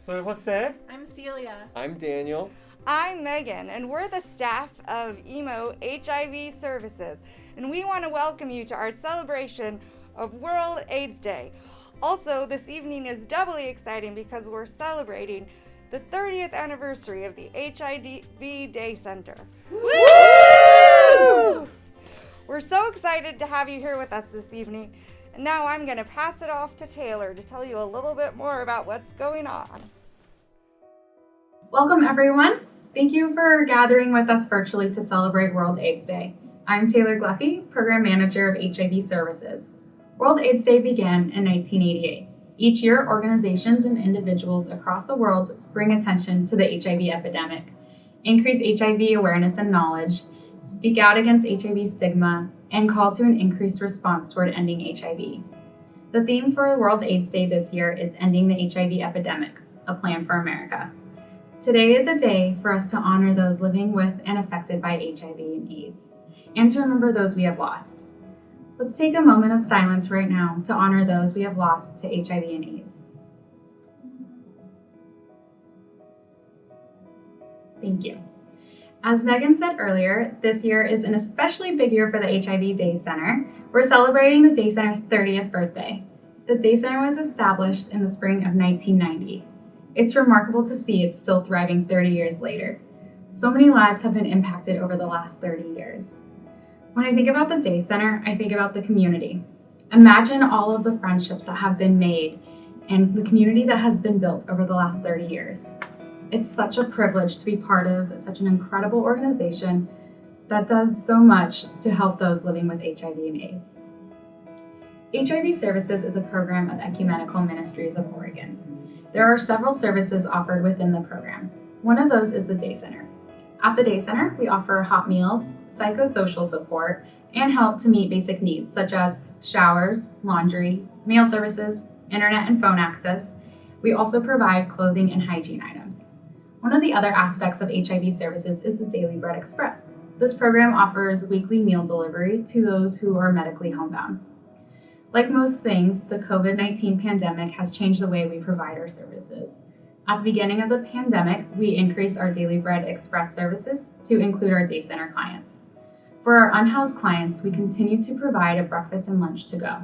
Soy Jose. I'm Celia. I'm Daniel. I'm Megan, and we're the staff of EMO HIV Services, and we want to welcome you to our celebration of World AIDS Day. Also, this evening is doubly exciting because we're celebrating the 30th anniversary of the HIV Day Center. Woo! We're so excited to have you here with us this evening, and now I'm going to pass it off to Taylor to tell you a little bit more about what's going on. Welcome, everyone. Thank you for gathering with us virtually to celebrate World AIDS Day. I'm Taylor Gluffy, Program Manager of HIV Services. World AIDS Day began in 1988. Each year, organizations and individuals across the world bring attention to the HIV epidemic, increase HIV awareness and knowledge, speak out against HIV stigma, and call to an increased response toward ending HIV. The theme for World AIDS Day this year is Ending the HIV Epidemic, a Plan for America. Today is a day for us to honor those living with and affected by HIV and AIDS, and to remember those we have lost. Let's take a moment of silence right now to honor those we have lost to HIV and AIDS. Thank you. As Megan said earlier, this year is an especially big year for the HIV Day Center. We're celebrating the Day Center's 30th birthday. The Day Center was established in the spring of 1990. It's remarkable to see it's still thriving 30 years later. So many lives have been impacted over the last 30 years. When I think about the Day Center, I think about the community. Imagine all of the friendships that have been made and the community that has been built over the last 30 years. It's such a privilege to be part of such an incredible organization that does so much to help those living with HIV and AIDS. HIV Services is a program of Ecumenical Ministries of Oregon. There are several services offered within the program. One of those is the Day Center. At the Day Center, we offer hot meals, psychosocial support, and help to meet basic needs such as showers, laundry, mail services, internet and phone access. We also provide clothing and hygiene items. One of the other aspects of HIV Services is the Daily Bread Express. This program offers weekly meal delivery to those who are medically homebound. Like most things, the COVID-19 pandemic has changed the way we provide our services. At the beginning of the pandemic, we increased our Daily Bread Express services to include our Day Center clients. For our unhoused clients, we continue to provide a breakfast and lunch to go.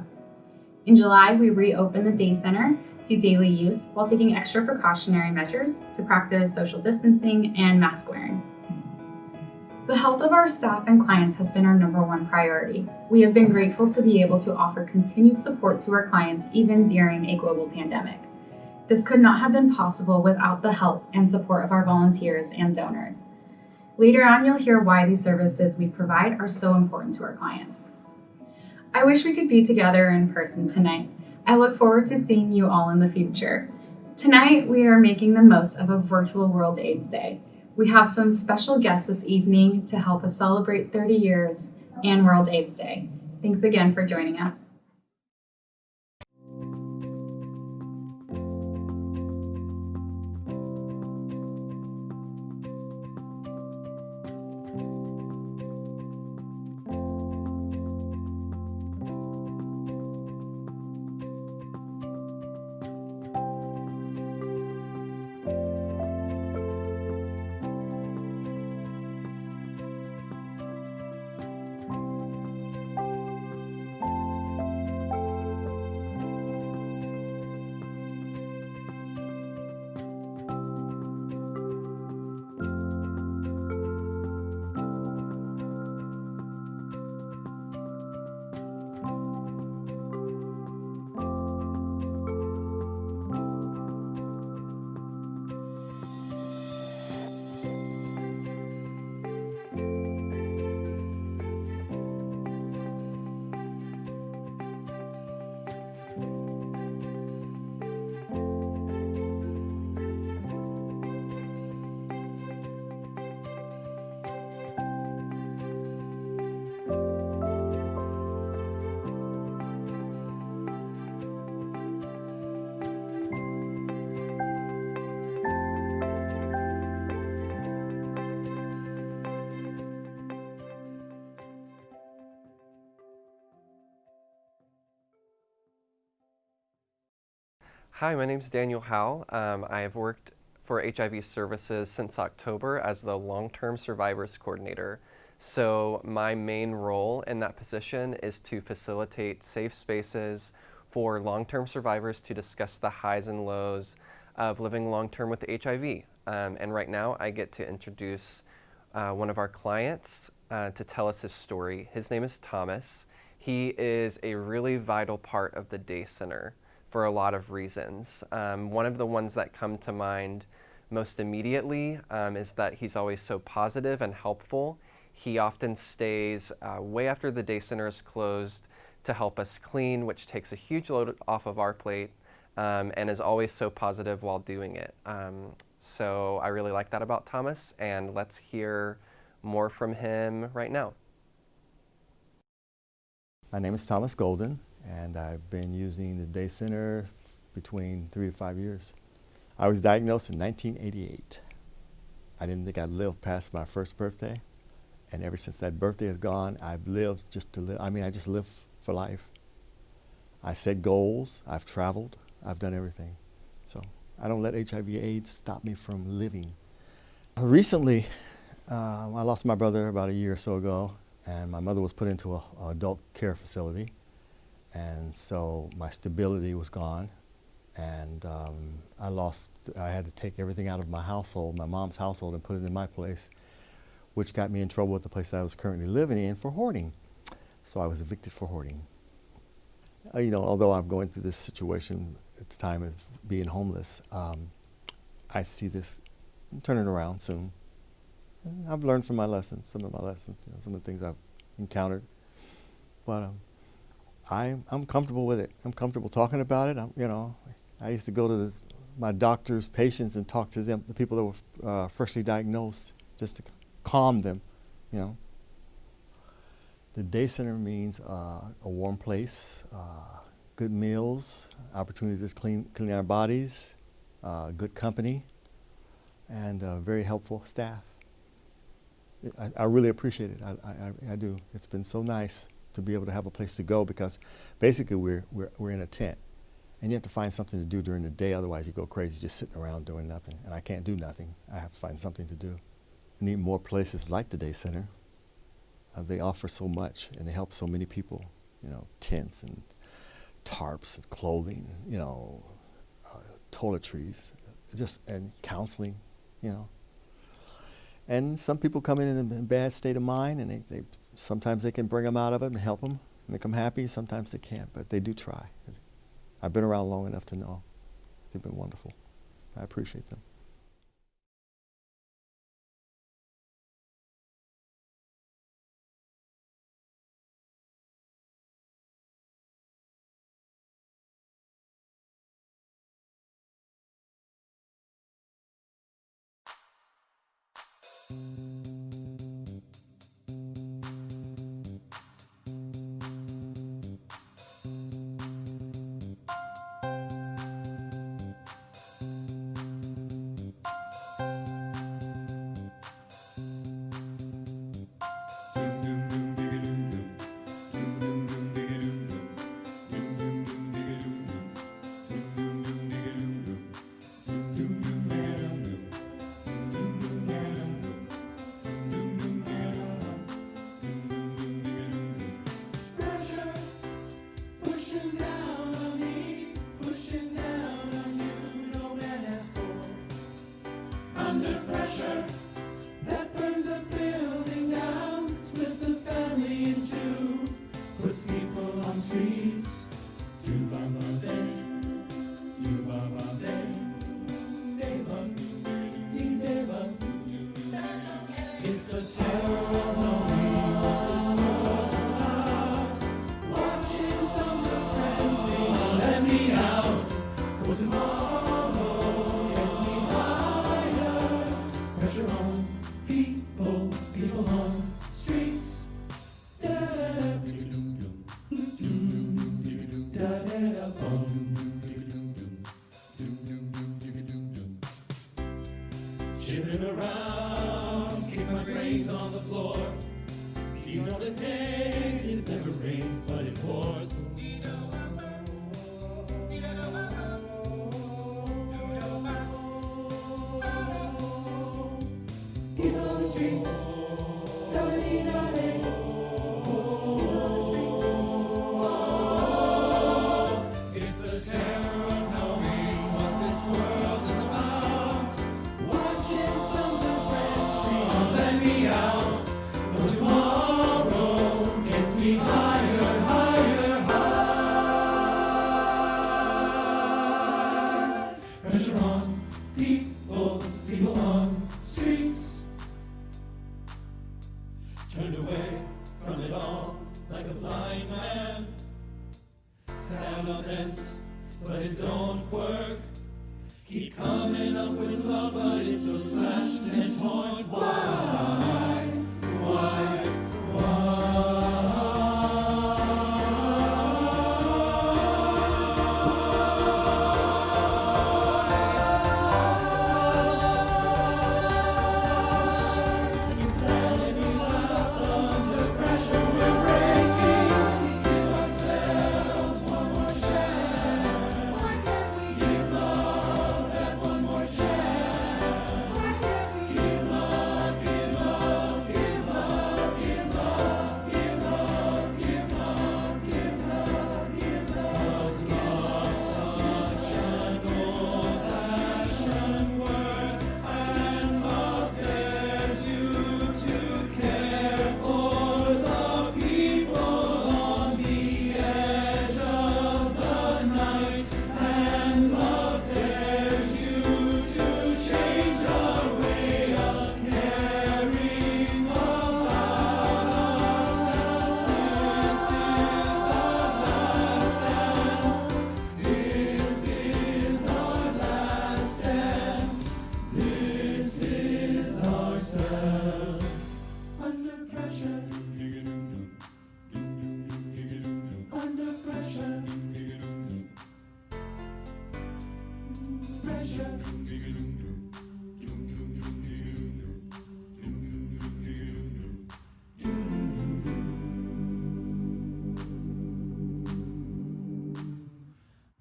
In July, we reopened the Day Center to daily use while taking extra precautionary measures to practice social distancing and mask wearing. The health of our staff and clients has been our number one priority. We have been grateful to be able to offer continued support to our clients even during a global pandemic. This could not have been possible without the help and support of our volunteers and donors. Later on, you'll hear why these services we provide are so important to our clients. I wish we could be together in person tonight. I look forward to seeing you all in the future. Tonight, we are making the most of a virtual World AIDS Day. We have some special guests this evening to help us celebrate 30 years and World AIDS Day. Thanks again for joining us. Hi, my name is Daniel Howe. I have worked for HIV Services since October as the Long-Term Survivors Coordinator. So my main role in that position is to facilitate safe spaces for long-term survivors to discuss the highs and lows of living long-term with HIV. And right now I get to introduce one of our clients to tell us his story. His name is Thomas. He is a really vital part of the day center for a lot of reasons. One of the ones that come to mind most immediately is that he's always so positive and helpful. He often stays way after the day center is closed to help us clean, which takes a huge load off of our plate, and is always so positive while doing it. So I really like that about Thomas, and let's hear more from him right now. My name is Thomas Golden, and I've been using the day center between 3 to 5 years. I was diagnosed in 1988. I didn't think I'd live past my first birthday, and ever since that birthday is gone, I've lived just to live. I mean, I just live for life. I set goals, I've traveled, I've done everything. So I don't let HIV/AIDS stop me from living. Recently, I lost my brother about a year or so ago, and my mother was put into an adult care facility, and so my stability was gone, and I had to take everything out of my household, my mom's household, and put it in my place, which got me in trouble with the place that I was currently living in for hoarding. So I was evicted for hoarding. Although I'm going through this situation at the time of being homeless, I see this turning around soon. And I've learned from my lessons, some of the things I've encountered. But I'm comfortable with it. I'm comfortable talking about it. I used to go to my doctor's patients and talk to them, the people that were freshly diagnosed, just to calm them, The day center means a warm place, good meals, opportunities to clean our bodies, good company, and very helpful staff. I really appreciate it. I do. It's been so nice to be able to have a place to go, because basically we're in a tent, and you have to find something to do during the day. Otherwise, you go crazy just sitting around doing nothing. And I can't do nothing. I have to find something to do. I need more places like the day center. They offer so much, and they help so many people. Tents and tarps and clothing. Toiletries, and counseling. And some people come in a bad state of mind, and they sometimes they can bring them out of it and help them, make them happy. Sometimes they can't, but they do try. I've been around long enough to know they've been wonderful. I appreciate them. elephants, but it don't work. Keep coming up with love, but it's so slashed and torn. Why? Why?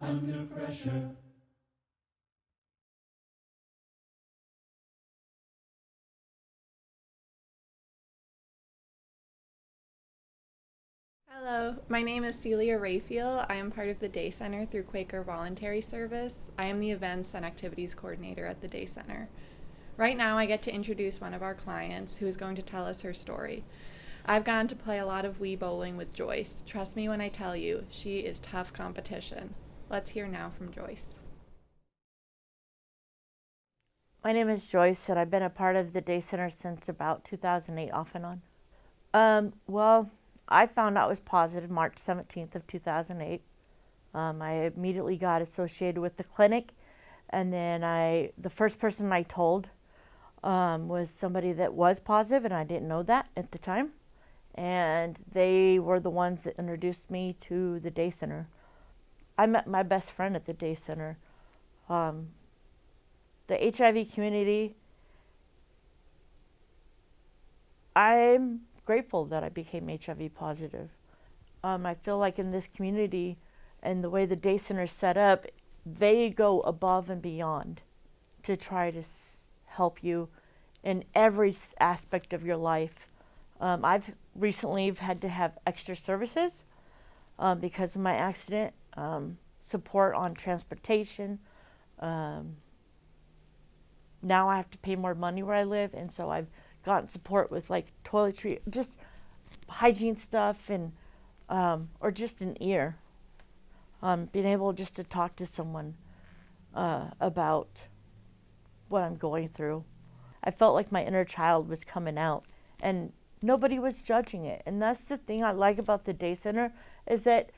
Under pressure. Hello, my name is Celia Rayfield. I am part of the Day Center through Quaker Voluntary Service. I am the Events and Activities Coordinator at the Day Center. Right now, I get to introduce one of our clients who is going to tell us her story. I've gone to play a lot of Wii bowling with Joyce. Trust me when I tell you, she is tough competition. Let's hear now from Joyce. My name is Joyce, and I've been a part of the Day Center since about 2008, off and on. Well, I found out I was positive March 17th of 2008. I immediately got associated with the clinic, and then the first person I told was somebody that was positive, and I didn't know that at the time. And they were the ones that introduced me to the Day Center. I met my best friend at the Day Center. The HIV community, I'm grateful that I became HIV positive. I feel like in this community and the way the Day Center is set up, they go above and beyond to try to help you in every aspect of your life. I've recently had to have extra services because of my accident, support on transportation. Now I have to pay more money where I live, and so I've gotten support with like toiletry, just hygiene stuff, and or just an ear. Being able just to talk to someone about what I'm going through. I felt like my inner child was coming out, and nobody was judging it. And that's the thing I like about the Day Center, is that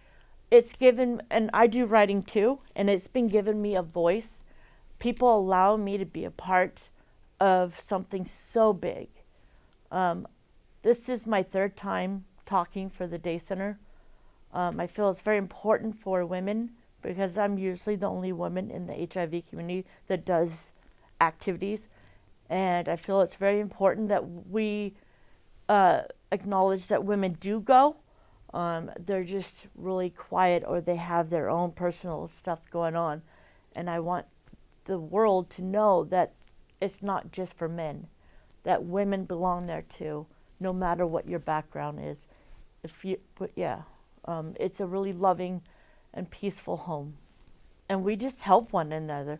it's given, and I do writing too, and it's been given me a voice. People allow me to be a part of something so big. This is my third time talking for the Day Center. I feel it's very important for women because I'm usually the only woman in the HIV community that does activities. And I feel it's very important that we acknowledge that women do go. They're just really quiet, or they have their own personal stuff going on. And I want the world to know that it's not just for men, that women belong there too, no matter what your background is. It's a really loving and peaceful home. And we just help one another.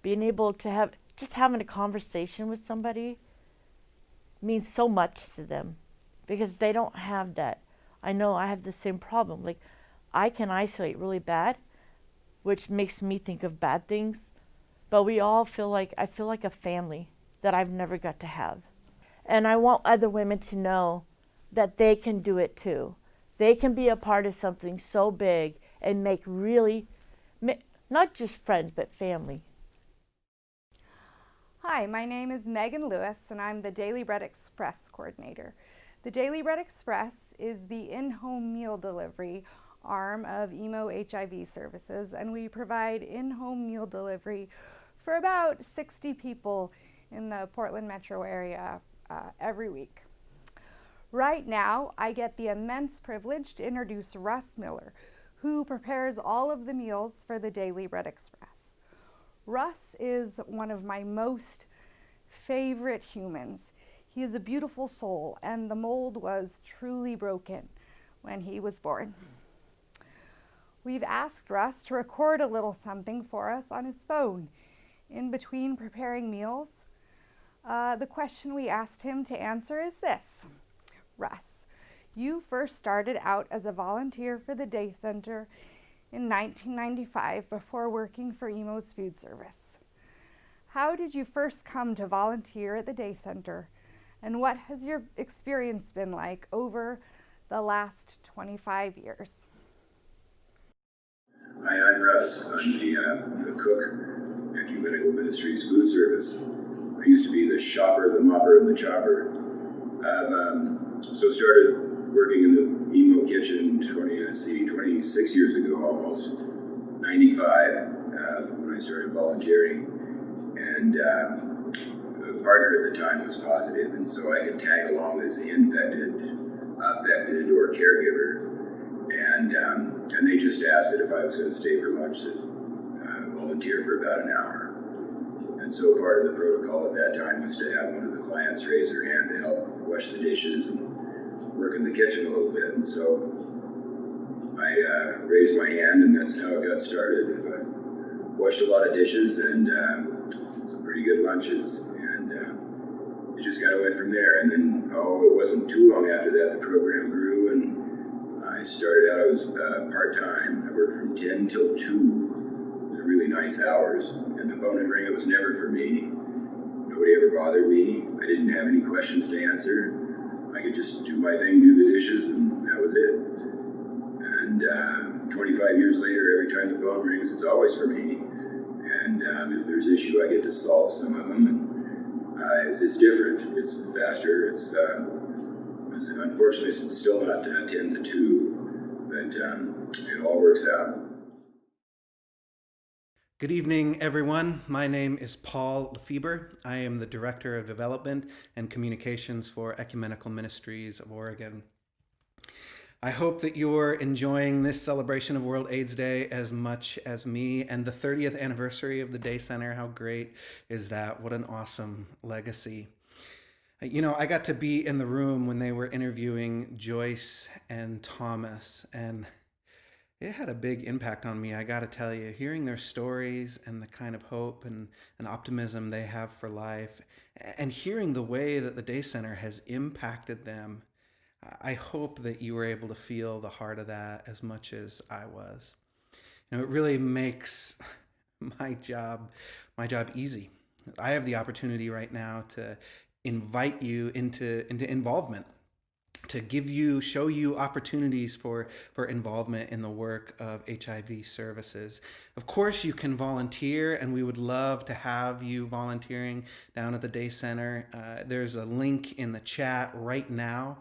Being able to having a conversation with somebody means so much to them because they don't have that. I know I have the same problem. Like, I can isolate really bad, which makes me think of bad things. But I feel like a family that I've never got to have. And I want other women to know that they can do it too. They can be a part of something so big and make really, not just friends, but family. Hi, my name is Megan Lewis, and I'm the Daily Bread Express coordinator. The Daily Bread Express is the in-home meal delivery arm of EMO HIV services, and we provide in-home meal delivery for about 60 people in the Portland metro area every week. Right now, I get the immense privilege to introduce Russ Miller, who prepares all of the meals for the Daily Bread Express. Russ is one of my most favorite humans. He is a beautiful soul, and the mold was truly broken when he was born. We've asked Russ to record a little something for us on his phone in between preparing meals. The question we asked him to answer is this. Russ, you first started out as a volunteer for the Day Center in 1995 before working for EMO's food service. How did you first come to volunteer at the Day Center, and what has your experience been like over the last 25 years? Hi, I'm Russ. I'm the cook at Ecumenical Ministries Food Service. I used to be the shopper, the mopper, and the chopper. So started working in the EMO kitchen 26 years ago almost, 95, when I started volunteering. And the partner at the time was positive, and so I could tag along as infected, affected, or caregiver. And they just asked that if I was going to stay for lunch, that volunteer for about an hour. And so part of the protocol at that time was to have one of the clients raise their hand to help wash the dishes and work in the kitchen a little bit. And so I raised my hand, and that's how it got started. I washed a lot of dishes and some pretty good lunches, and it just kind of went from there. And then, it wasn't too long after that, the program grew, and I started out, I was part-time. I worked from 10 till 2. They're really nice hours, and the phone would ring. It was never for me. Nobody ever bothered me. I didn't have any questions to answer. I could just do my thing, do the dishes, and that was it. And 25 years later, every time the phone rings, it's always for me. And if there's issue, I get to solve some of them. And it's different. It's faster. It's unfortunately it's still not 10 to 2, but it all works out. Good evening, everyone. My name is Paul Lefebvre. I am the Director of Development and Communications for Ecumenical Ministries of Oregon. I hope that you're enjoying this celebration of World AIDS Day as much as me, and the 30th anniversary of the Day Center. How great is that? What an awesome legacy. You know, I got to be in the room when they were interviewing Joyce and Thomas, and it had a big impact on me, I got to tell you. Hearing their stories and the kind of hope and optimism they have for life, and hearing the way that the Day Center has impacted them, I hope that you were able to feel the heart of that as much as I was. You know, it really makes my job easy. I have the opportunity right now to invite you into involvement, to show you opportunities for involvement in the work of HIV services. Of course, you can volunteer, and we would love to have you volunteering down at the Day Center. There's a link in the chat right now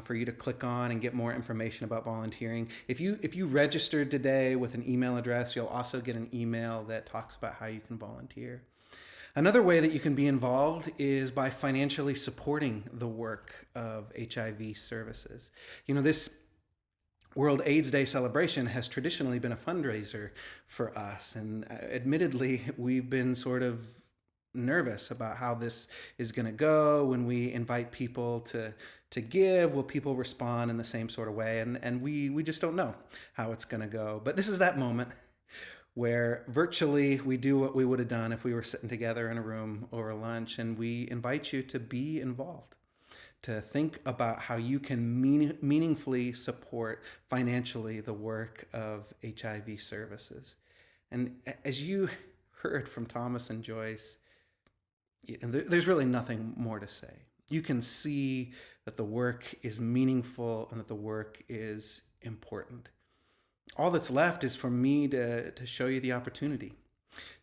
for you to click on and get more information about volunteering. If you registered today with an email address, you'll also get an email that talks about how you can volunteer. Another way that you can be involved is by financially supporting the work of HIV services. You know, this World AIDS Day celebration has traditionally been a fundraiser for us, and admittedly, we've been sort of nervous about how this is going to go when we invite people to give. Will people respond in the same sort of way? And we just don't know how it's going to go. But this is that moment where virtually we do what we would have done if we were sitting together in a room over lunch, and we invite you to be involved, to think about how you can meaningfully support financially the work of HIV services. And as you heard from Thomas and Joyce, there's really nothing more to say. You can see that the work is meaningful and that the work is important. all that's left is for me to show you the opportunity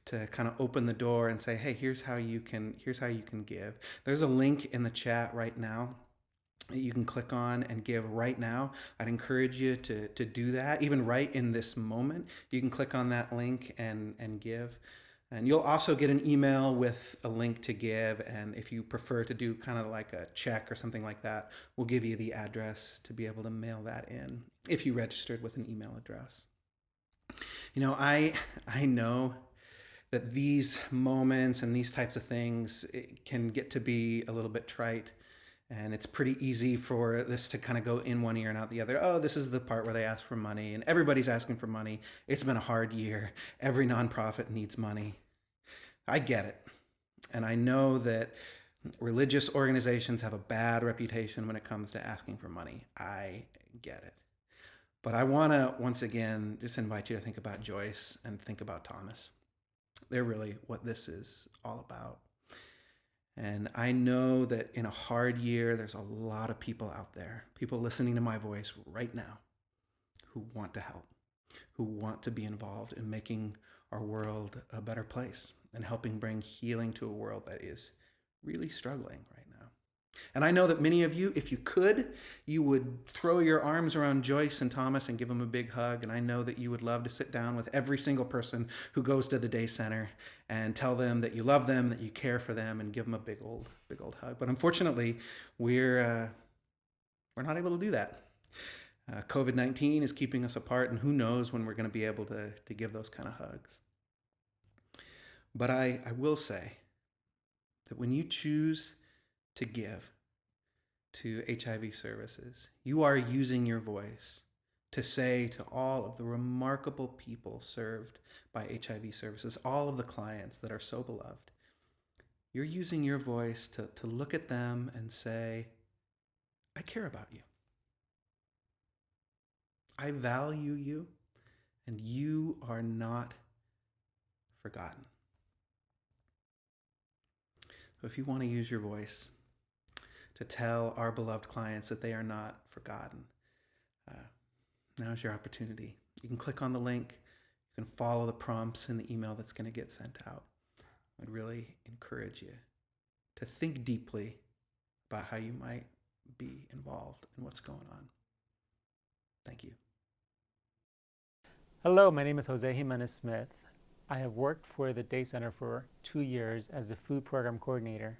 to kind of open the door and say, hey, here's how you can give. There's a link in the chat right now that you can click on and give right now. I'd encourage you to do that, even right in this moment. You can click on that link and give. And you'll also get an email with a link to give. And if you prefer to do kind of like a check or something like that, we'll give you the address to be able to mail that in if you registered with an email address. You know, I know that these moments and these types of things, it can get to be a little bit trite. And it's pretty easy for this to kind of go in one ear and out the other. Oh, this is the part where they ask for money, and everybody's asking for money. It's been a hard year. Every nonprofit needs money. I get it. And I know that religious organizations have a bad reputation when it comes to asking for money. I get it. But I want to, once again, just invite you to think about Joyce and think about Thomas. They're really what this is all about. And I know that in a hard year, there's a lot of people out there, people listening to my voice right now, who want to help, who want to be involved in making our world a better place and helping bring healing to a world that is really struggling right now. And I know that many of you, if you could, you would throw your arms around Joyce and Thomas and give them a big hug. And I know that you would love to sit down with every single person who goes to the day center and tell them that you love them, that you care for them, and give them a big old hug. But unfortunately, we're not able to do that. COVID-19 is keeping us apart, and who knows when we're going to be able to give those kind of hugs. But I will say that when you choose to give to HIV services, you are using your voice to say to all of the remarkable people served by HIV services, all of the clients that are so beloved, you're using your voice to look at them and say, I care about you. I value you, and you are not forgotten. So if you want to use your voice to tell our beloved clients that they are not forgotten, now's your opportunity. You can click on the link. You can follow the prompts in the email that's going to get sent out. I'd really encourage you to think deeply about how you might be involved in what's going on. Thank you. Hello, my name is Jose Jimenez Smith. I have worked for the Day Center for 2 years as the food program coordinator.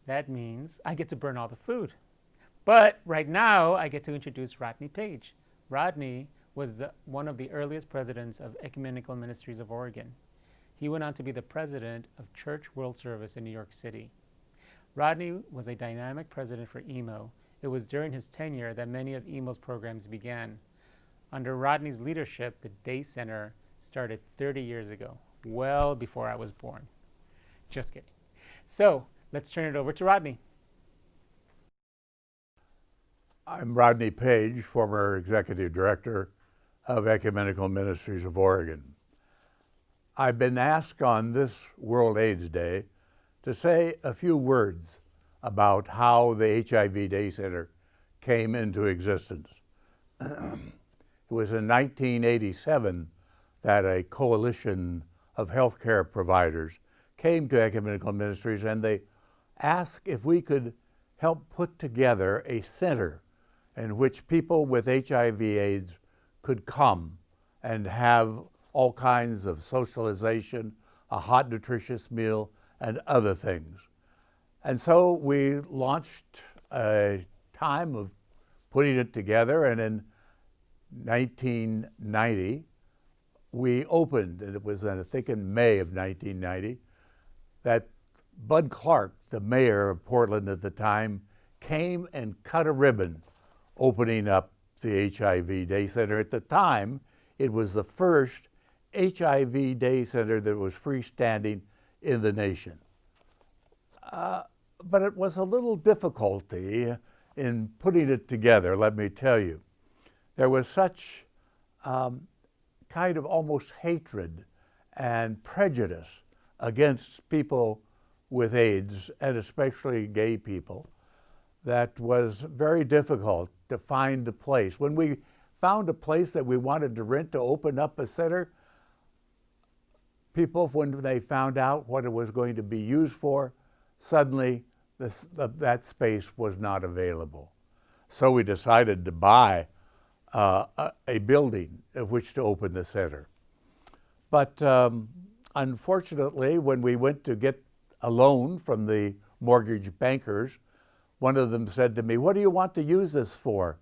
That means I get to burn all the food. But right now, I get to introduce Rodney Page. Rodney was one of the earliest presidents of Ecumenical Ministries of Oregon. He went on to be the president of Church World Service in New York City. Rodney was a dynamic president for EMO. It was during his tenure that many of EMO's programs began. Under Rodney's leadership, the Day Center started 30 years ago, well before I was born. Just kidding. So let's turn it over to Rodney. I'm Rodney Page, former Executive Director of Ecumenical Ministries of Oregon. I've been asked on this World AIDS Day to say a few words about how the HIV Day Center came into existence. It was in 1987 that a coalition of healthcare providers came to Ecumenical Ministries, and they asked if we could help put together a center in which people with HIV/AIDS could come and have all kinds of socialization, a hot, nutritious meal, and other things. And so we launched a time of putting it together, and in 1990, we opened, and it was, I think, in May of 1990, that Bud Clark, the mayor of Portland at the time, came and cut a ribbon opening up the HIV Day Center. At the time, it was the first HIV Day Center that was freestanding in the nation. But it was a little difficulty in putting it together, let me tell you. There was such kind of almost hatred and prejudice against people with AIDS, and especially gay people, that was very difficult to find the place. When we found a place that we wanted to rent to open up a center, people, when they found out what it was going to be used for, suddenly that space was not available. So we decided to buy a building of which to open the center. But unfortunately, when we went to get a loan from the mortgage bankers, one of them said to me, "What do you want to use this for,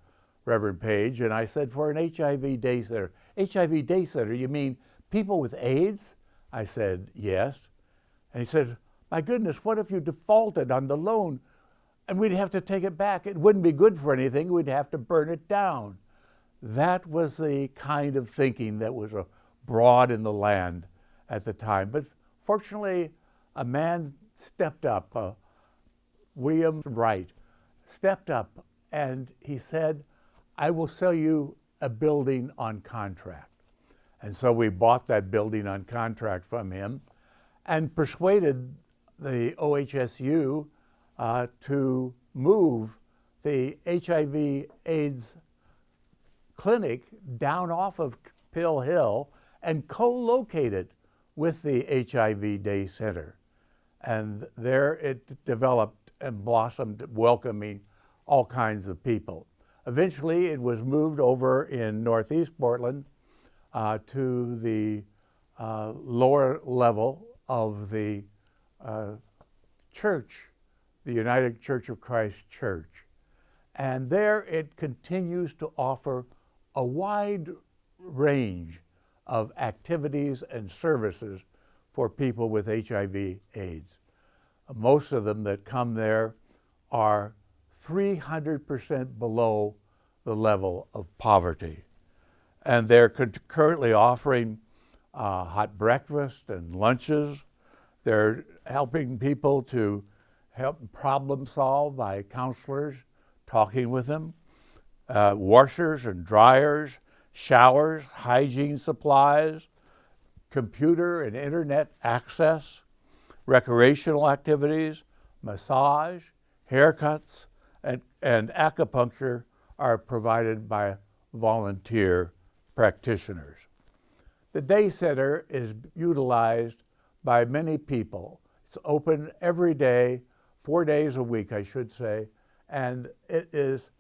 Reverend Page?" And I said, "For an HIV day center." "HIV day center, you mean people with AIDS?" I said, "Yes." And he said, "My goodness, what if you defaulted on the loan and we'd have to take it back? It wouldn't be good for anything. We'd have to burn it down." That was the kind of thinking that was abroad in the land at the time. But fortunately, a man stepped up, William Wright stepped up, and he said, "I will sell you a building on contract." And so we bought that building on contract from him and persuaded the OHSU to move the HIV/AIDS clinic down off of Pill Hill and co-locate it with the HIV Day Center. And there it developed and blossomed, welcoming all kinds of people. Eventually, it was moved over in Northeast Portland to the lower level of the church, the United Church of Christ Church. And there it continues to offer a wide range of activities and services for people with HIV/AIDS. Most of them that come there are 300% below the level of poverty. And they're currently offering hot breakfast and lunches. They're helping people to help problem solve by counselors, talking with them, washers and dryers, showers, hygiene supplies, computer and internet access, recreational activities, massage, haircuts, and acupuncture are provided by volunteer practitioners. The day center is utilized by many people. It's open every day, 4 days a week, I should say, and it is,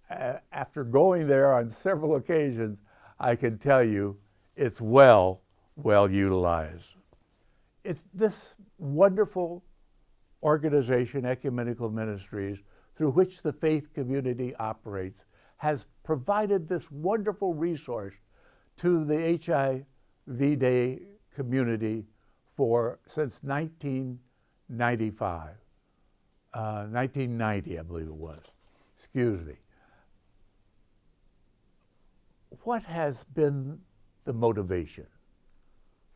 after going there on several occasions, I can tell you it's well utilized. It's this wonderful organization, Ecumenical Ministries, through which the faith community operates, has provided this wonderful resource to the HIV Day community since 1995. 1990, I believe it was. Excuse me. What has been the motivation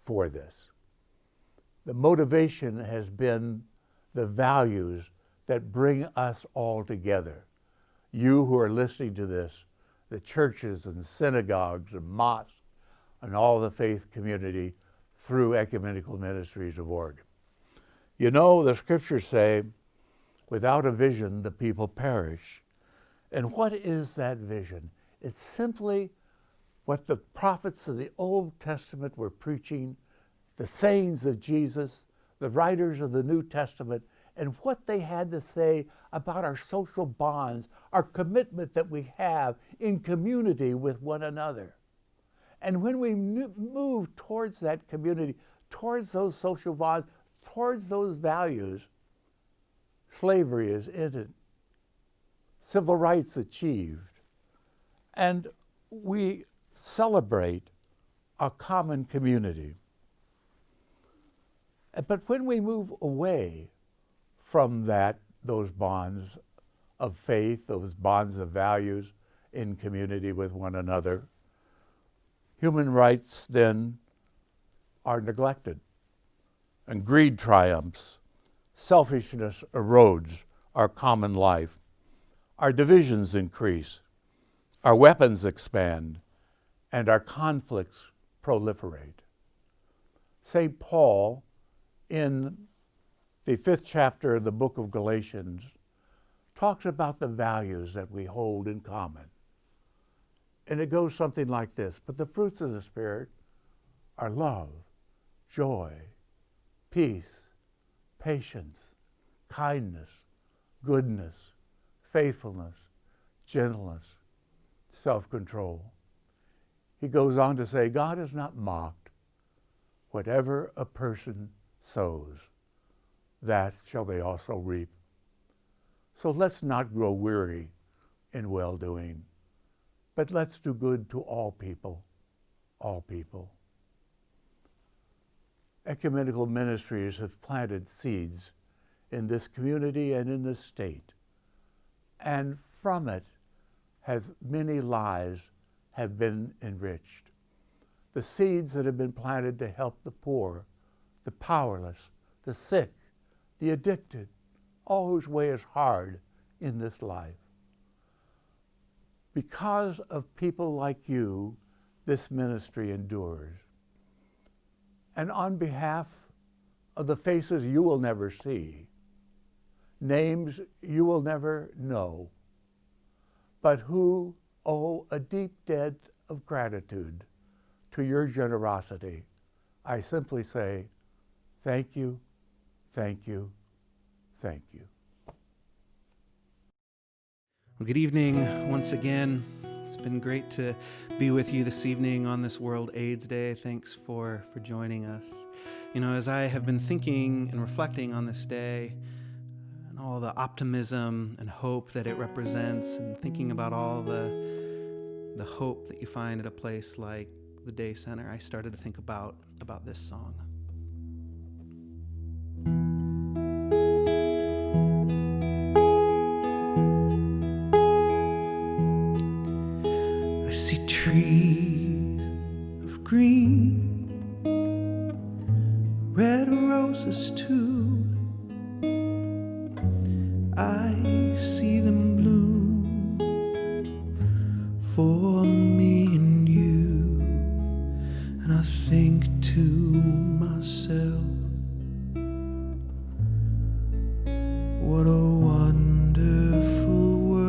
for this? The motivation has been the values that bring us all together. You who are listening to this, the churches and synagogues and mosques and all the faith community through Ecumenical Ministries of Oregon. You know, the scriptures say, without a vision, the people perish. And what is that vision? It's simply what the prophets of the Old Testament were preaching, the sayings of Jesus, the writers of the New Testament, and what they had to say about our social bonds, our commitment that we have in community with one another. And when we move towards that community, towards those social bonds, towards those values, slavery is ended, civil rights achieved, and we celebrate a common community. But when we move away from those bonds of faith, those bonds of values in community with one another, human rights then are neglected, and greed triumphs, selfishness erodes our common life, our divisions increase, our weapons expand, and our conflicts proliferate. St. Paul, in the 5th chapter of the book of Galatians, talks about the values that we hold in common. And it goes something like this. But the fruits of the Spirit are love, joy, peace, patience, kindness, goodness, faithfulness, gentleness, self-control. He goes on to say, God is not mocked. Whatever a person sows, that shall they also reap. So let's not grow weary in well-doing, but let's do good to all people, all people. Ecumenical Ministries have planted seeds in this community and in this state, and from it has many lives have been enriched. The seeds that have been planted to help the poor, the powerless, the sick, the addicted, all whose way is hard in this life. Because of people like you, this ministry endures. And on behalf of the faces you will never see, names you will never know, but who owe a deep debt of gratitude to your generosity, I simply say, thank you, thank you, thank you. Well, good evening once again. It's been great to be with you this evening on this World AIDS Day. Thanks for joining us. You know, as I have been thinking and reflecting on this day and all the optimism and hope that it represents, and thinking about all the hope that you find at a place like the Day Center, I started to think about this song. I see trees of green, red roses too. I see them bloom for me and you, and I think to myself, what a wonderful world.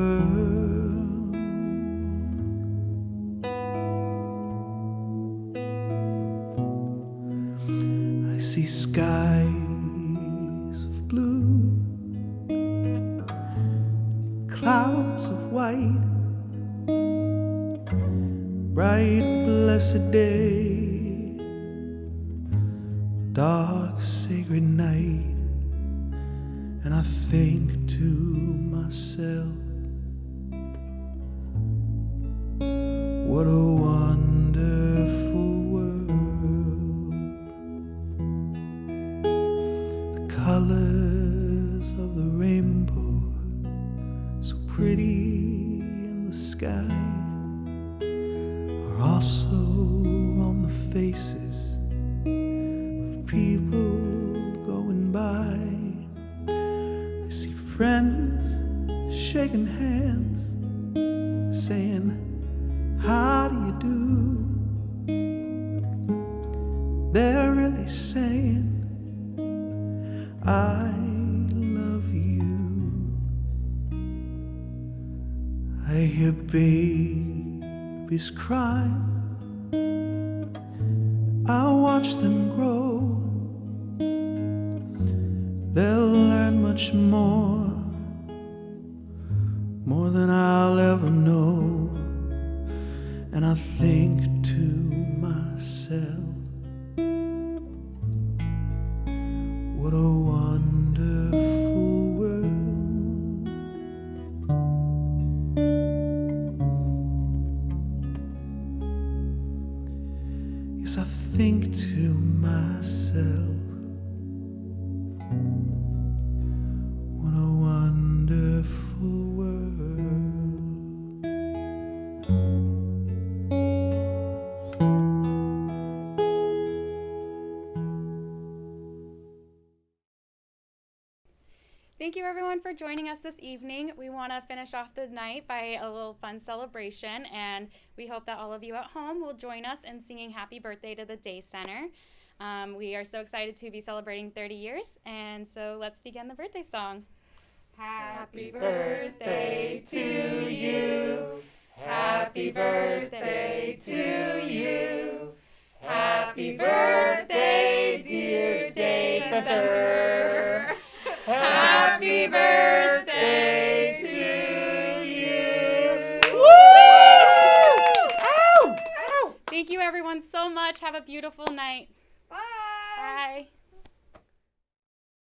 I see skies of blue, clouds of white, bright blessed day, dark sacred night, and I think to myself, what a wonderful world. The colors of the rainbow, so pretty in the sky, are also on the faces of people going by. I see friends shaking hands, saying, how do you do? They're really saying, I love you. I hear babies crying, I watch them grow. They'll learn much more than I'll ever know. And I think to myself, what a wonderful world. Yes, I think to myself, what a wonderful world. Thank you everyone for joining us this evening. We want to finish off the night by a little fun celebration, and we hope that all of you at home will join us in singing happy birthday to the Day Center. We are so excited to be celebrating 30 years, and so let's begin the birthday song. Happy birthday to you. Happy birthday to you. Happy birthday, dear Day Center. Happy birthday to you. Thank you everyone so much. Have a beautiful night. Bye. Bye.